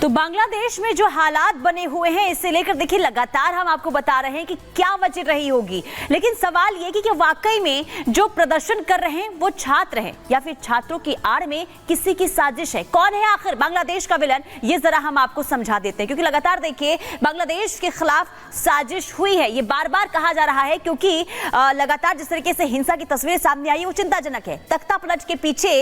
तो बांग्लादेश में जो हालात बने हुए हैं इसे लेकर देखिए लगातार हम आपको बता रहे हैं कि क्या वजह रही होगी, लेकिन सवाल ये कि क्या वाकई में जो प्रदर्शन कर रहे हैं वो छात्र हैं या फिर छात्रों की आड़ में किसी की साजिश है। कौन है आखिर बांग्लादेश का विलन, ये जरा हम आपको समझा देते हैं, क्योंकि लगातार देखिए बांग्लादेश के खिलाफ साजिश हुई है, ये बार बार कहा जा रहा है, क्योंकि लगातार जिस तरीके से हिंसा की तस्वीरें सामने आई है वो चिंताजनक है। तख्ता पलट के पीछे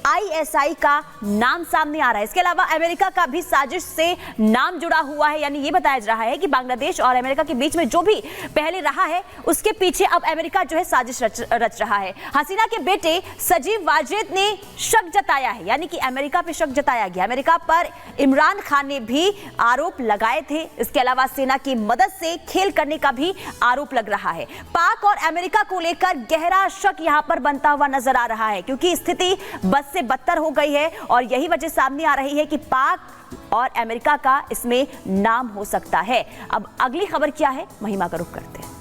ISI का नाम सामने आ रहा है, इसके अलावा अमेरिका का भी साजिश से नाम जुड़ा हुआ है। यानी ये बताया जा रहा है कि बांग्लादेश और अमेरिका के बीच में जो भी पहले रहा है उसके पीछे अब अमेरिका जो है साजिश रच रहा है। हसीना के बेटे सजीव वाजेद ने शक जताया है, यानी कि अमेरिका पे शक जताया गया। अमेरिका पर इमरान खान ने भी आरोप लगाए थे। इसके अलावा सेना की मदद से खेल करने का भी आरोप लग रहा है। पाक और अमेरिका को लेकर गहरा शक यहां पर बनता हुआ नजर आ रहा है, क्योंकि स्थिति बद से बदतर हो गई है और यही वजह सामने आ रही है कि पाक और अमेरिका का इसमें नाम हो सकता है। अब अगली खबर क्या है, महिमा का रुख करते हैं।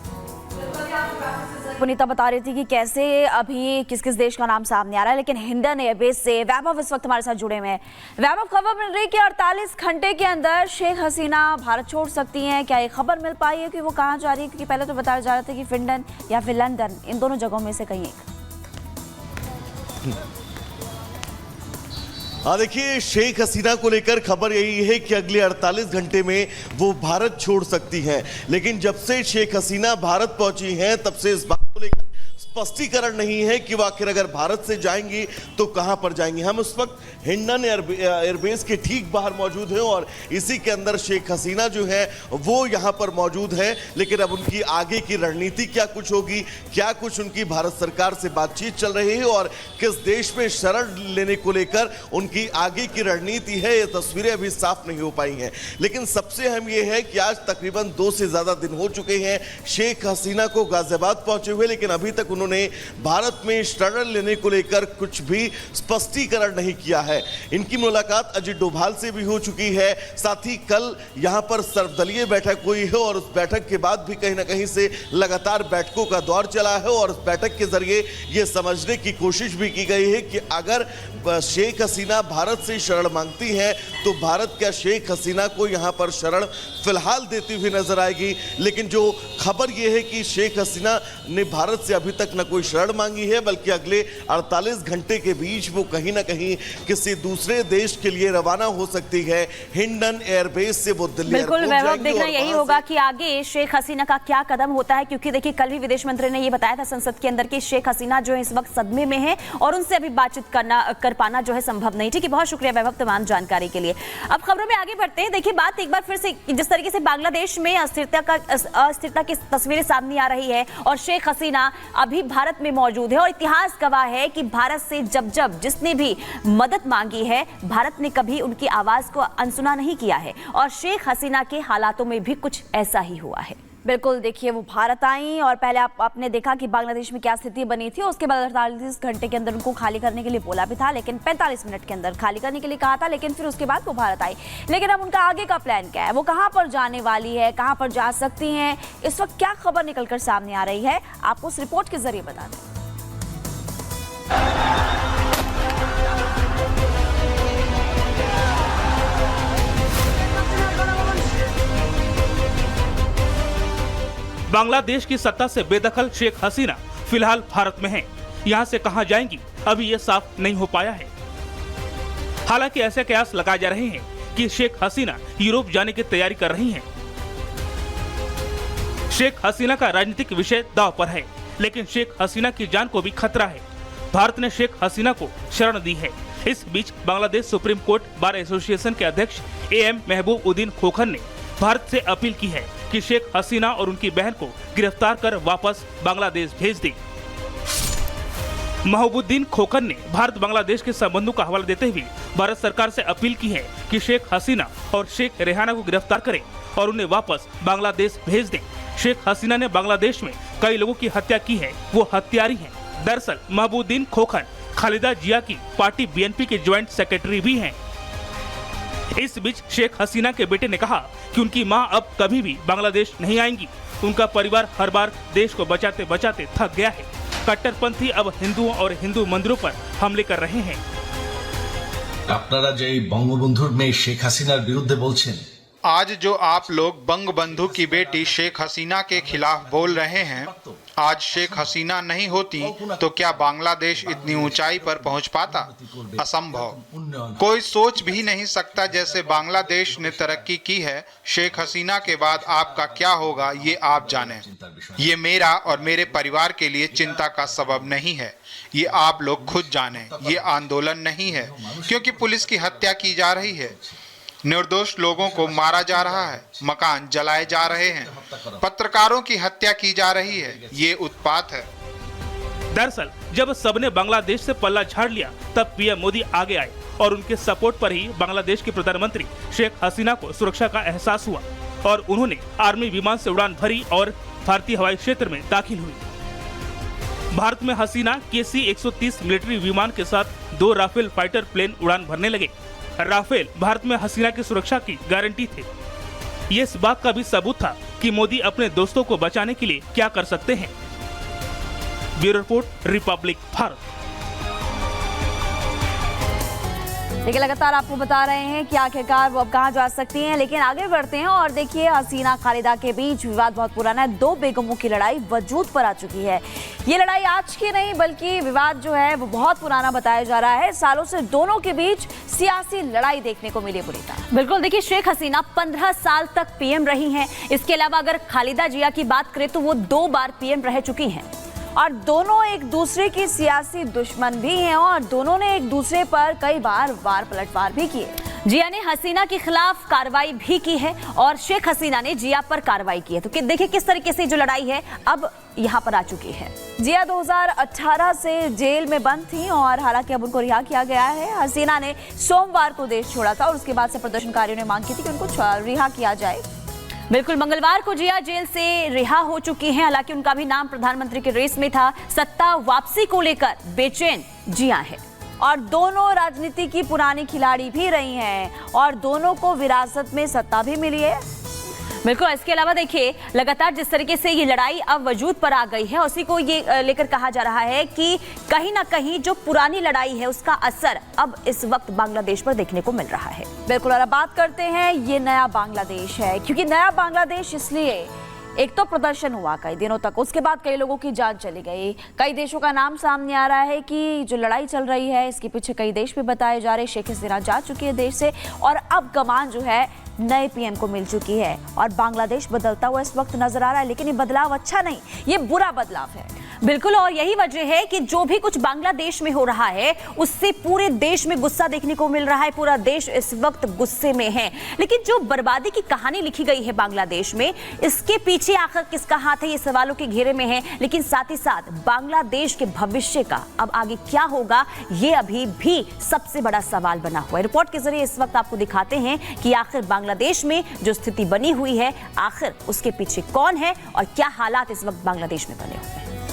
पुनीता बता रही थी कि कैसे अभी किस किस देश का नाम सामने आ रहा है, लेकिन हिंडन एयरबेस से वैभव इस वक्त हमारे साथ जुड़े हुए हैं। वैभव, खबर मिल रही है कि 48 घंटे के अंदर शेख हसीना भारत छोड़ सकती हैं। क्या ये खबर मिल पाई है कि वो कहाँ जा रही है? क्योंकि पहले तो बताया जा रहा था कि फिनलैंड या फिर लंदन, इन दोनों जगहों में से कहीं एक। देखिए, शेख हसीना को लेकर खबर यही है कि अगले 48 घंटे में वो भारत छोड़ सकती हैं। लेकिन जब से शेख हसीना भारत पहुंची हैं तब से इस बात को लेकर स्पष्टीकरण नहीं है कि वो आखिर अगर भारत से जाएंगी तो कहां पर जाएंगी। हम उस वक्त हिंडन एयरबेस के ठीक बाहर मौजूद हैं और इसी के अंदर शेख हसीना जो है वो यहां पर मौजूद है। लेकिन अब उनकी आगे की रणनीति क्या कुछ होगी, क्या कुछ उनकी भारत सरकार से बातचीत चल रही है और किस देश में शरण लेने को लेकर उनकी आगे की रणनीति है, ये तस्वीरें अभी साफ नहीं हो पाई हैं। लेकिन सबसे अहम यह है कि आज तकरीबन 2 से ज्यादा दिन हो चुके हैं शेख हसीना को गाजियाबाद पहुंचे हुए, लेकिन अभी तक उन्होंने भारत में शरण लेने को लेकर कुछ भी स्पष्टीकरण नहीं किया है। इनकी मुलाकात अजित डोभाल से भी हो चुकी है, साथ ही कल यहां पर सर्वदलीय बैठक हुई है और उस बैठक के बाद भी कहीं ना कहीं से लगातार बैठकों का दौर चला है और उस बैठक के जरिए यह समझने की कोशिश भी की गई है कि अगर शेख हसीना भारत से शरण मांगती हैं तो भारत क्या शेख हसीना को यहां पर शरण फिलहाल देती हुई नजर आएगी। लेकिन जो खबर यह है कि शेख हसीना ने भारत से अभी तक न कोई शरण मांगी है, बल्कि अगले 48 घंटे के बीच वो कहीं ना कहीं किसी दूसरे देश के लिए रवाना हो सकती है। हिंडन एयरबेस से वो दिल्ली बिल्कुल वैभव, देखना यही होगा कि आगे शेख हसीना का क्या कदम होता है, क्योंकि देखिए कल भी विदेश मंत्री ने ये बताया था संसद के अंदर कि शेख हसीना जो है इस वक्त सदमे में है और उनसे अभी बातचीत कर पाना जो है संभव नहीं। ठीक है, बहुत शुक्रिया वैभव तमाम जानकारी के लिए। अब खबरों में आगे बढ़ते हैं। देखिए बात एक बार फिर से जिस तरीके से बांग्लादेश में अस्थिरता की तस्वीरें सामने आ रही है और शेख हसीना अभी भारत में मौजूद है और इतिहास गवाह है कि भारत से जब जिसने भी मदद मांगी है भारत ने कभी उनकी आवाज को अनसुना नहीं किया है और शेख हसीना के हालातों में भी कुछ ऐसा ही हुआ है। बिल्कुल, देखिए वो भारत आई और पहले आपने देखा कि बांग्लादेश में क्या स्थिति बनी थी, उसके बाद 48 घंटे के अंदर उनको खाली करने के लिए बोला भी था, लेकिन 45 मिनट के अंदर खाली करने के लिए कहा था, लेकिन फिर उसके बाद वो भारत आई। लेकिन अब उनका आगे का प्लान क्या है, वो कहां पर जाने वाली है, कहां पर जा सकती हैं, इस वक्त क्या खबर निकलकर सामने आ रही है, आपको उस रिपोर्ट के जरिए बता दें। बांग्लादेश की सत्ता से बेदखल शेख हसीना फिलहाल भारत में हैं। यहां से कहां जाएंगी अभी ये साफ नहीं हो पाया है। हालांकि ऐसे कयास लगाए जा रहे हैं कि शेख हसीना यूरोप जाने की तैयारी कर रही हैं। शेख हसीना का राजनीतिक विषय दांव पर है, लेकिन शेख हसीना की जान को भी खतरा है। भारत ने शेख हसीना को शरण दी है। इस बीच Bangladesh supreme court bar association के अध्यक्ष AM महबूब-उद्दीन खोखर ने भारत से अपील की है कि शेख हसीना और उनकी बहन को गिरफ्तार कर वापस बांग्लादेश भेज दे। महबूब-उद्दीन खोखर ने भारत बांग्लादेश के संबंधों का हवाला देते हुए भारत सरकार से अपील की है कि शेख हसीना और शेख रेहाना को गिरफ्तार करें और उन्हें वापस बांग्लादेश भेज दें। शेख हसीना ने बांग्लादेश में कई लोगों की हत्या की है, वो हत्यारी हैं। दरअसल महबूब-उद्दीन खोखर खालिदा जिया की पार्टी BNP के ज्वाइंट सेक्रेटरी भी हैं। इस बीच शेख हसीना के बेटे ने कहा कि उनकी मां अब कभी भी बांग्लादेश नहीं आएंगी। उनका परिवार हर बार देश को बचाते बचाते थक गया है। कट्टरपंथी अब हिंदुओं और हिंदू मंदिरों पर हमले कर रहे हैं। আপনারা যে এই বঙ্গবন্ধুর মেয়ে শেখ হাসিনার বিরুদ্ধে বলছেন, आज जो आप लोग बंगबंधु की बेटी शेख हसीना के खिलाफ बोल रहे हैं, आज शेख हसीना नहीं होती तो क्या बांग्लादेश इतनी ऊंचाई पर पहुंच पाता? असंभव। कोई सोच भी नहीं सकता जैसे बांग्लादेश ने तरक्की की है। शेख हसीना के बाद आपका क्या होगा ये आप जानें। ये मेरा और मेरे परिवार के लिए चिंता का सबब नहीं है, ये आप लोग खुद जानें। ये आंदोलन नहीं है, क्योंकि पुलिस की हत्या की जा रही है, निर्दोष लोगों को मारा जा रहा है, मकान जलाए जा रहे हैं, पत्रकारों की हत्या की जा रही है। ये उत्पात है। दरअसल जब सबने बांग्लादेश से पल्ला झाड़ लिया तब पीएम मोदी आगे आए और उनके सपोर्ट पर ही बांग्लादेश के प्रधानमंत्री शेख हसीना को सुरक्षा का एहसास हुआ और उन्होंने आर्मी विमान से उड़ान भरी और भारतीय हवाई क्षेत्र में दाखिल हुई। भारत में हसीना KC-130 मिलिट्री विमान के साथ 2 राफेल फाइटर प्लेन उड़ान भरने लगे। राफेल भारत में हसीना की सुरक्षा की गारंटी थे। ये इस बात का भी सबूत था कि मोदी अपने दोस्तों को बचाने के लिए क्या कर सकते हैं। Bureau report, Republic Bharat. देखिए लगातार आपको बता रहे हैं कि आखिरकार वो अब कहाँ जा सकती हैं, लेकिन आगे बढ़ते हैं और देखिए हसीना खालिदा के बीच विवाद बहुत पुराना है। 2 बेगमों की लड़ाई वजूद पर आ चुकी है। ये लड़ाई आज की नहीं बल्कि विवाद जो है वो बहुत पुराना बताया जा रहा है। सालों से दोनों के बीच सियासी लड़ाई देखने को मिली बुरी तरह। बिल्कुल देखिए शेख हसीना 15 साल तक पीएम रही हैं। इसके अलावा अगर खालिदा जिया की बात करें तो वो 2 बार पीएम रह चुकी हैं और दोनों एक दूसरे की सियासी दुश्मन भी हैं और दोनों ने एक दूसरे पर कई बार वार पलटवार भी किए। जिया ने हसीना के खिलाफ कार्रवाई भी की है और शेख हसीना ने जिया पर कार्रवाई की है। तो देखिए किस तरीके से जो लड़ाई है अब यहाँ पर आ चुकी है। जिया 2018 से जेल में बंद थी और हालांकि अब उनको रिहा किया गया है। हसीना ने सोमवार को देश छोड़ा था और उसके बाद से प्रदर्शनकारियों ने मांग की थी कि उनको रिहा किया जाए। बिल्कुल मंगलवार को जिया जेल से रिहा हो चुकी हैं। हालांकि उनका भी नाम प्रधानमंत्री के रेस में था। सत्ता वापसी को लेकर बेचैन जिया है और दोनों राजनीति की पुरानी खिलाड़ी भी रही हैं और दोनों को विरासत में सत्ता भी मिली है। बिल्कुल इसके अलावा देखिए लगातार जिस तरीके से ये लड़ाई अब वजूद पर आ गई है उसी को ये लेकर कहा जा रहा है कि कहीं ना कहीं जो पुरानी लड़ाई है उसका असर अब इस वक्त बांग्लादेश पर देखने को मिल रहा है। बिल्कुल और अब बात करते हैं ये नया बांग्लादेश है, क्योंकि नया बांग्लादेश इसलिए एक तो प्रदर्शन हुआ कई दिनों तक, उसके बाद कई लोगों की जान चली गई, कई देशों का नाम सामने आ रहा है कि जो लड़ाई चल रही है इसके पीछे कई देश भी बताए जा रहे हैं। शेख हसीना जा चुकी है देश से और अब कमान जो है नए पीएम को मिल चुकी है और बांग्लादेश बदलता हुआ इस वक्त नजर आ रहा है। लेकिन ये बदलाव अच्छा नहीं, ये बुरा बदलाव है। बिल्कुल और यही वजह है कि जो भी कुछ बांग्लादेश में हो रहा है उससे पूरे देश में गुस्सा देखने को मिल रहा है। पूरा देश इस वक्त गुस्से में है। लेकिन जो बर्बादी की कहानी लिखी गई है बांग्लादेश में, इसके पीछे आखिर किसका हाथ है, ये सवालों के घेरे में है। लेकिन साथ ही साथ बांग्लादेश के भविष्य का अब आगे क्या होगा ये अभी भी सबसे बड़ा सवाल बना हुआ है। रिपोर्ट के जरिए इस वक्त आपको दिखाते हैं कि आखिर बांग्लादेश में जो स्थिति बनी हुई है आखिर उसके पीछे कौन है और क्या हालात इस वक्त बांग्लादेश में बने हुए हैं।